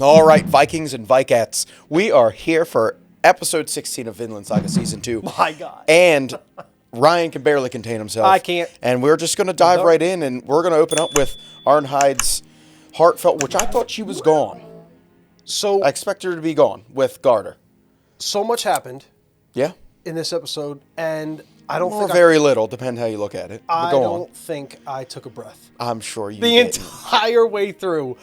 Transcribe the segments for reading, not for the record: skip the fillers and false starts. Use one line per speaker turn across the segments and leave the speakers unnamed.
All right, Vikings and Vikettes, we are here for episode 16 of Vinland Saga Season 2.
My God.
And Ryan can barely contain himself.
I can't.
And we're just going to dive right in, and we're going to open up with Arnhide's heartfelt, which I thought she was gone.
So
I expect her to be gone with Garter.
So much happened
Yeah?
in this episode, and I don't
Or
think
very little, depending how you look at it. But
I
go
don't
on.
think I took a breath.
I'm sure you
The
did.
entire way through.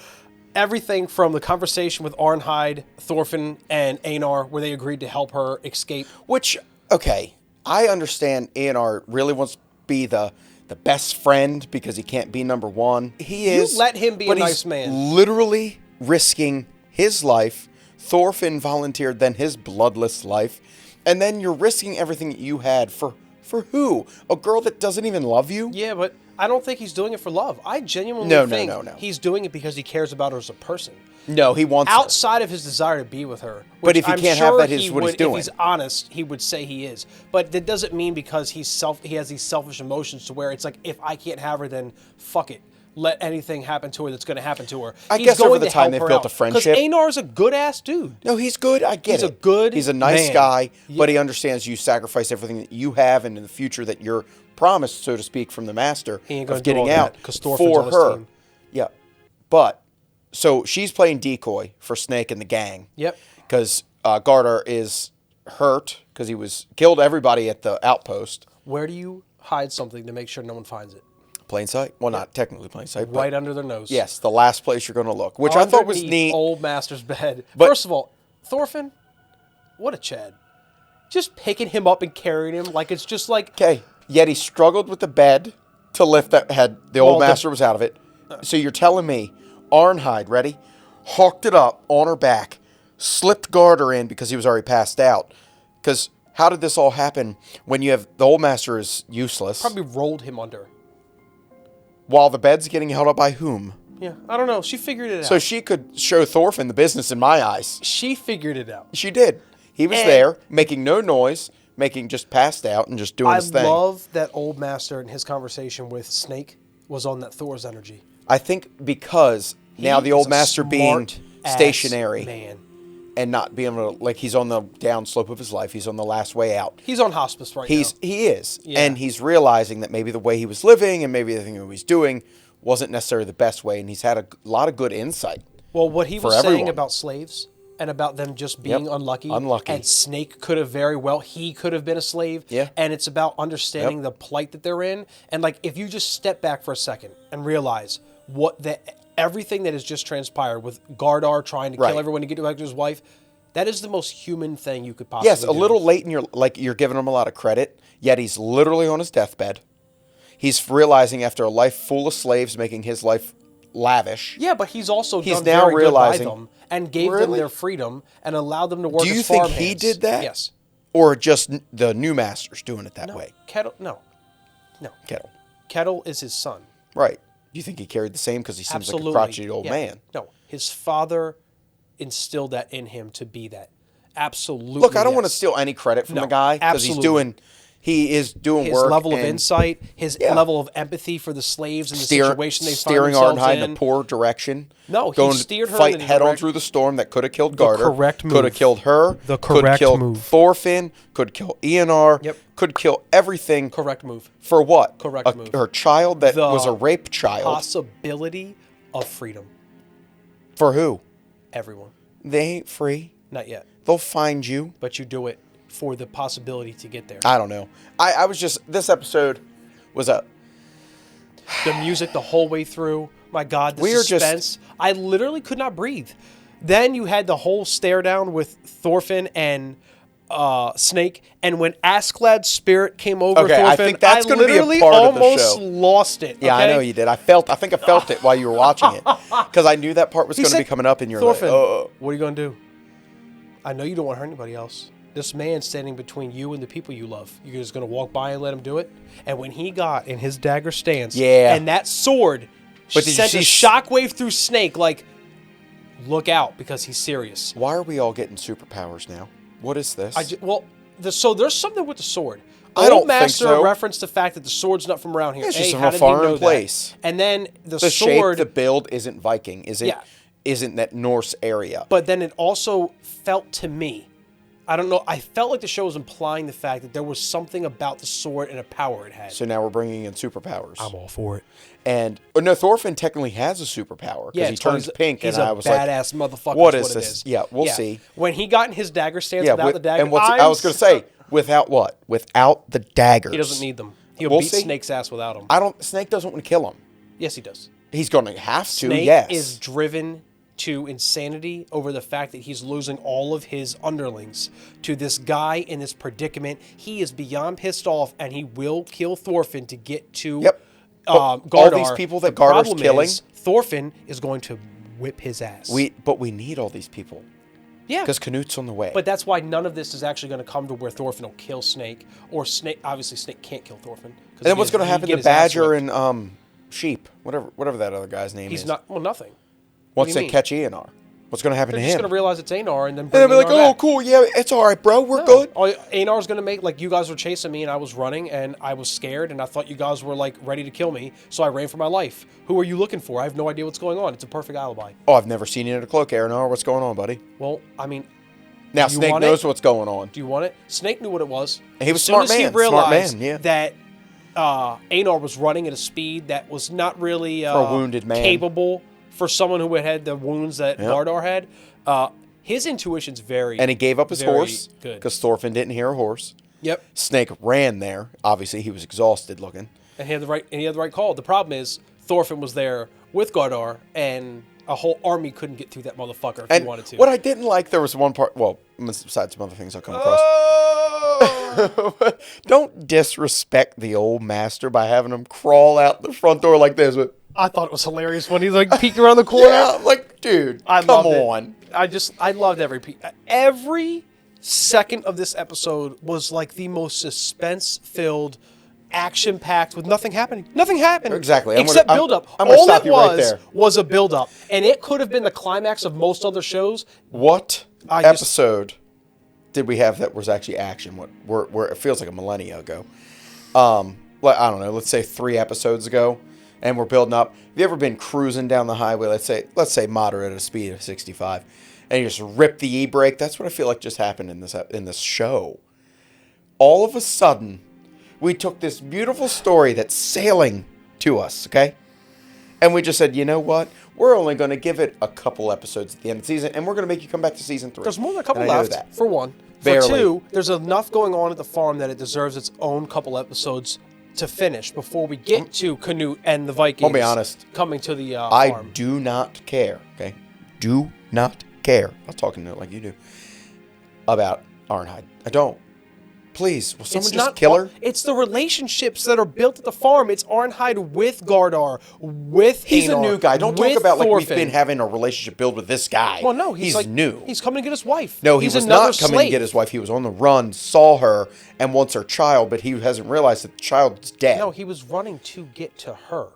Everything from the conversation with Arnhide, Thorfinn, and Einar, where they agreed to help her escape.
Which, okay, I understand Einar really wants to be the best friend because he can't be number one. He is.
You let him be a
but
nice
he's
man.
Literally risking his life. Thorfinn volunteered then his bloodless life. And then you're risking everything that you had for who? A girl that doesn't even love you?
Yeah, but I don't think he's doing it for love. I genuinely think
No.
he's doing it because he cares about her as a person.
No, he wants her.
Outside of his desire to be with her.
But if he
I'm
can't
sure
have that,
he
what he's
would,
doing.
If he's honest, he would say he is. But that doesn't mean because he has these selfish emotions to where it's like, if I can't have her, then fuck it. Let anything happen to her that's going to happen to her.
I
He's
guess over
going
the
to
time
help
they've
her
built
out.
a friendship.
Because Einar's a good-ass dude.
No, he's good. I get it. He's a nice
man.
guy, but he understands you sacrifice everything that you have and in the future that you're promised, so to speak, from the master
He ain't gonna
of
do
getting
all
out
that, 'cause Thorfinn's
for
on his
her.
team.
Yeah. But, so she's playing decoy for Snake and the gang.
Yep.
Because Garter is hurt because he killed everybody at the outpost.
Where do you hide something to make sure no one finds it?
Plain sight? Well, not technically plain sight, but
Right under their nose.
yes, the last place you're going to look, which I thought was
Underneath
neat.
Old master's bed.
But-
First of all, Thorfinn, what a Chad. Just picking him up and carrying him like it's just like...
Okay, yet he struggled with the bed to lift that head. The old master was out of it. So you're telling me Arnhide, ready? Hawked it up on her back, slipped Garter in because he was already passed out. Because how did this all happen when you have the old master is useless?
Probably rolled him under.
While the bed's getting held up by whom?
Yeah, I don't know. She figured it out.
So she could show Thorfinn the business in my eyes.
She figured it out.
She did. He was
And-
there, making no noise, making just passed out and just doing
I
his thing.
love that old master and his conversation with Snake was on that Thor's energy.
I think because now the
He
old
is a
master being
smart-ass
stationary
man.
and not being able to, like, he's on the downslope of his life. He's on the last way out.
He's on hospice right now.
He is.
Yeah.
And he's realizing that maybe the way he was living and maybe the thing he was doing wasn't necessarily the best way. And he's had a lot of good insight.
Well, what he
for
was saying
everyone.
about slaves and about them just being
Yep.
unlucky.
Unlucky.
And Snake could have he could have been a slave.
Yeah.
And it's about understanding
Yep.
the plight that they're in. And like, if you just step back for a second and realize everything that has just transpired with Gardar trying to
Right.
kill everyone to get back to his wife, that is the most human thing you could possibly
Yes,
do.
a little late in you're giving him a lot of credit, yet he's literally on his deathbed. He's realizing after a life full of slaves making his life lavish.
Yeah, but he's also
He's
done
now
very
realizing-
good by them and gave them
Really?
their freedom and allowed them to work
Do you
as
think
farmhands.
he did that?
Yes.
Or just the new masters doing it that
No.
way?
Kettle, no.
Kettle.
Kettle is his son.
Right. Do you think he carried the same because he seems
Absolutely.
like a crotchety old
Yeah.
man?
No, his father instilled that in him to be that. Absolutely.
Look, I don't
yes.
want to steal any credit from
No,
the guy because
absolutely.
he is doing
his
work.
level of
and
insight, his
Yeah.
level of empathy for the slaves and the
steer-
situation they find
steering
themselves
Arnhide in
in.
a poor direction.
No, he
going
steered
to
her
fight
in the
head on
direct-
through the storm that could have killed Garter.
correct
Could have
move.
killed her.
The
could
correct
kill
move.
Thorfinn. Could kill Einar.
Yep.
Could kill everything.
Correct move.
For what?
Correct move.
Her child that
The
was a rape child.
Possibility of freedom.
For who?
Everyone.
They ain't free.
Not yet.
They'll find you.
But you do it for the possibility to get there.
I don't know. I was just, this episode was a,
The music the whole way through. My God, the
We are just-
suspense. I literally could not breathe. Then you had the whole stare down with Thorfinn and Snake, and when Askeladd's spirit came over
Okay, I
Thorfinn,
think that's gonna be a
literally
part of the
almost
show.
lost it.
yeah, I
okay?
know you did. I think I felt it while you were watching it. Because I knew that part was
He
going to be
said,
coming up and you're
Thorfinn,
like, oh.
what are you going to do? I know you don't want to hurt anybody else. This man's standing between you and the people you love. You're just going to walk by and let him do it? And when he got in his dagger stance,
Yeah.
and that sword
But did you
sent a
see-
shockwave through Snake, like, look out, because he's serious.
Why are we all getting superpowers now? What is this?
So there's something with the sword.
I don't
Old
think
Master
so.
referenced the fact that the sword's not from around here.
It's just
A,
from
how
a
did he
foreign
know that?
place.
And then the
the
sword...
shape, the build isn't Viking. Is it?
Yeah.
isn't that Norse area.
But then it also felt to me, I don't know, I felt like the show was implying the fact that there was something about the sword and a power it had.
So now we're bringing in superpowers.
I'm all for it.
And no, Thorfinn technically has a superpower because he turns pink,
he's
and
a
I was like,
badass motherfucker.
"What is this?" Yeah, we'll see.
When he got in his dagger stance without the dagger,
and I was going to say, without what? Without the daggers.
He doesn't need them. He'll
We'll
beat
see.
Snake's ass without them.
Snake doesn't want to kill him.
Yes, he does.
He's going to have to.
Snake
yes.
is driven to insanity over the fact that he's losing all of his underlings to this guy in this predicament. He is beyond pissed off, and he will kill Thorfinn to get to Gardar.
All these people that Gardar's killing.
Thorfinn is going to whip his ass.
But we need all these people.
Yeah.
Because Canute's on the way.
But that's why none of this is actually going to come to where Thorfinn will kill Snake. Or Snake, obviously Snake can't kill Thorfinn.
And then what's going to happen to Badger and Sheep? Whatever that other guy's name is.
He's not, well, nothing.
Once they catch Eonar. What's going to happen to him?
They're just going to realize it's Eonar and then
And
bring
they'll be like,
Eonar
oh,
back.
cool, yeah, it's all right, bro, we're good.
Einar's going to make, like, you guys were chasing me and I was running and I was scared and I thought you guys were, like, ready to kill me, so I ran for my life. Who are you looking for? I have no idea what's going on. It's a perfect alibi.
Oh, I've never seen you in a cloak, Eonar. What's going on, buddy?
Well, I mean...
Now, Snake knows what's going on.
Do you want it? Snake knew what it was.
He was a smart man.
As soon as he realized
smart man, yeah.
that Einar was running at a speed that was not really
for a wounded man.
Capable for someone who had the wounds that Gardar had, his intuition's very
And he gave up his horse
good.
because Thorfinn didn't hear a horse.
Yep.
Snake ran there. Obviously, he was exhausted looking.
And he had the right call. The problem is Thorfinn was there with Gardar, and a whole army couldn't get through that motherfucker if he wanted to.
What I didn't like, there was one part. Well, besides some other things I'll come across. Don't disrespect the old master by having him crawl out the front door like this.
I thought it was hilarious when he like peeked around the corner.
Yeah, like, dude, come on.
I loved every second of this episode was like the most suspense-filled, action-packed with nothing happening. Nothing happened.
Exactly.
Except build-up.
I'm gonna
All
stop
it
you right there.
was a build-up. And it could have been the climax of most other shows.
What episode did we have that was actually action? Where it feels like a millennia ago. Like, I don't know, let's say 3 episodes ago, and we're building up. Have you ever been cruising down the highway, let's say moderate at a speed of 65, and you just rip the e-brake? That's what I feel like just happened in this show. All of a sudden, we took this beautiful story that's sailing to us, okay? And we just said, you know what? We're only going to give it a couple episodes at the end of the season, and we're going to make you come back to season 3.
There's more than a couple left, for one.
Barely.
For 2, there's enough going on at the farm that it deserves its own couple episodes to finish before we get to Canute and the Vikings.
I'll be honest.
Coming to the farm.
I do not care, okay? Do not care. I'm talking to it like you do. About Arnheid. I don't. Please, will someone just kill her?
It's the relationships that are built at the farm. It's Arnheid with Gardar, with
He's
Einar,
a new guy. Don't talk about
Thorfinn.
like we've been having a relationship build with this guy.
Well, no,
he's
like,
new.
He's coming to get his wife.
No, he
he's
was
another
not coming
slave.
to get his wife. He was on the run, saw her, and wants her child, but he hasn't realized that the child's dead.
No, he was running to get to her.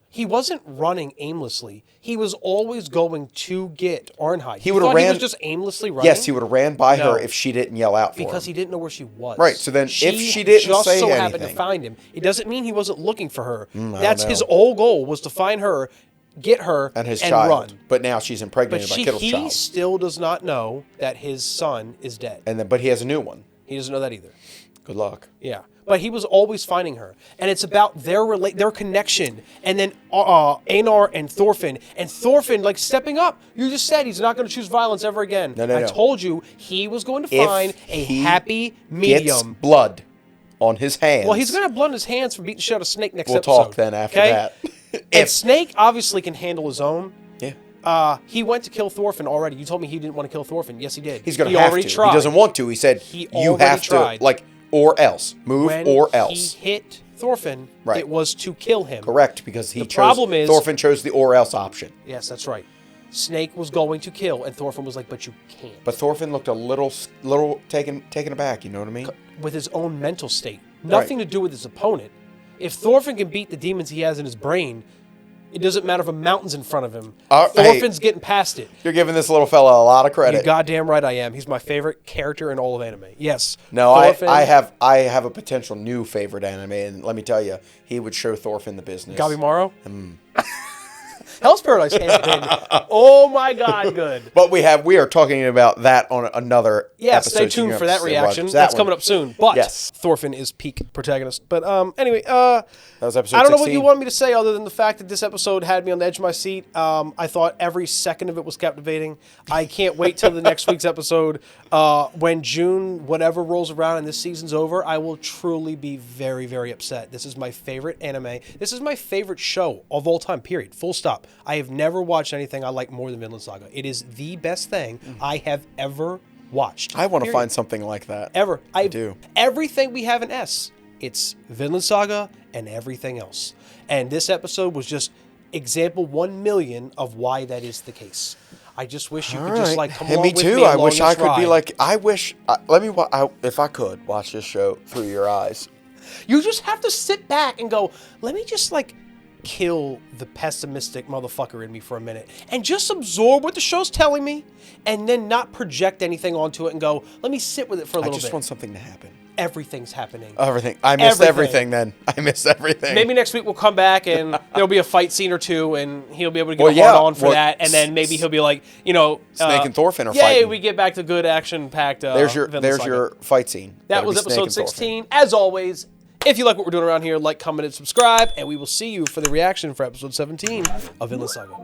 He wasn't running aimlessly. He was always going to get Arnheid.
He would have ran.
He was just aimlessly running.
Yes, he would have ran by her if she didn't yell out for him.
Because he didn't know where she was.
Right. So then, if she didn't
just
say
so
anything,
happened to find him. It doesn't mean he wasn't looking for her.
That's
his whole goal was to find her, get her,
and his child.
Run.
But now she's impregnated by Kittle's child.
He still does not know that his son is dead.
But he has a new one.
He doesn't know that either.
Good luck.
Yeah. But he was always finding her. And it's about their connection. And then Einar and Thorfinn. And Thorfinn, like, stepping up. You just said he's not going to choose violence ever again.
No.
I told you he was going to find a happy medium.
Gets blood on his hands.
Well, he's going to have blood on his hands from beating the shit out of Snake next
we'll
episode.
We'll talk then after that.
And Snake obviously can handle his own.
Yeah.
He went to kill Thorfinn already. You told me he didn't want to kill Thorfinn. Yes, he did.
He's going to have to.
Tried.
He doesn't want to. He said, you have to, like, or else. Move or else.
He hit Thorfinn, it was to kill him.
Correct, because Thorfinn chose the or else option.
Yes, that's right. Snake was going to kill, and Thorfinn was like, but you can't.
But Thorfinn looked a little taken aback, you know what I mean?
With his own mental state. Nothing to do with his opponent. If Thorfinn can beat the demons he has in his brain, it doesn't matter if a mountain's in front of him. Thorfinn's getting past it.
You're giving this little fella a lot of credit.
You're goddamn right I am. He's my favorite character in all of anime. Yes.
No, I have a potential new favorite anime, and let me tell you, he would show Thorfinn the business.
Gabimaro? Hell's Paradise has been, oh my God, good.
But we are talking about that on another
Yeah,
episode.
stay tuned for that reaction. That's coming up soon. But
yes.
Thorfinn is peak protagonist. But anyway,
that was episode
I don't know what
16.
you want me to say other than the fact that this episode had me on the edge of my seat. I thought every second of it was captivating. I can't wait till the next week's episode. When June, whatever rolls around and this season's over, I will truly be very, very upset. This is my favorite anime. This is my favorite show of all time, period. Full stop. I have never watched anything I like more than Vinland Saga. It is the best thing I have ever watched.
I want to find something like that.
Ever.
I do.
Everything we have in S, it's Vinland Saga and everything else. And this episode was just example 1,000,000 of why that is the case. I just wish you could just like come along
me
with
too.
me
I
along
wish I
this
could be
ride.
like. I wish. If I could watch this show through your eyes.
You just have to sit back and go, let me just like kill the pessimistic motherfucker in me for a minute and just absorb what the show's telling me and then not project anything onto it and go, let me sit with it for a little bit.
I just want something to happen.
Everything's happening.
Everything. I missed everything then. I missed everything.
Maybe next week we'll come back and there'll be a fight scene or two and he'll be able to get a hard on for that. And then maybe he'll be like,
Snake and Thorfinn are
yay,
fighting.
we get back to good action-packed
There's
Vinland Saga.
your fight scene.
That was episode 16. As always, if you like what we're doing around here, like, comment, and subscribe. And we will see you for the reaction for episode 17 of Vinland Saga.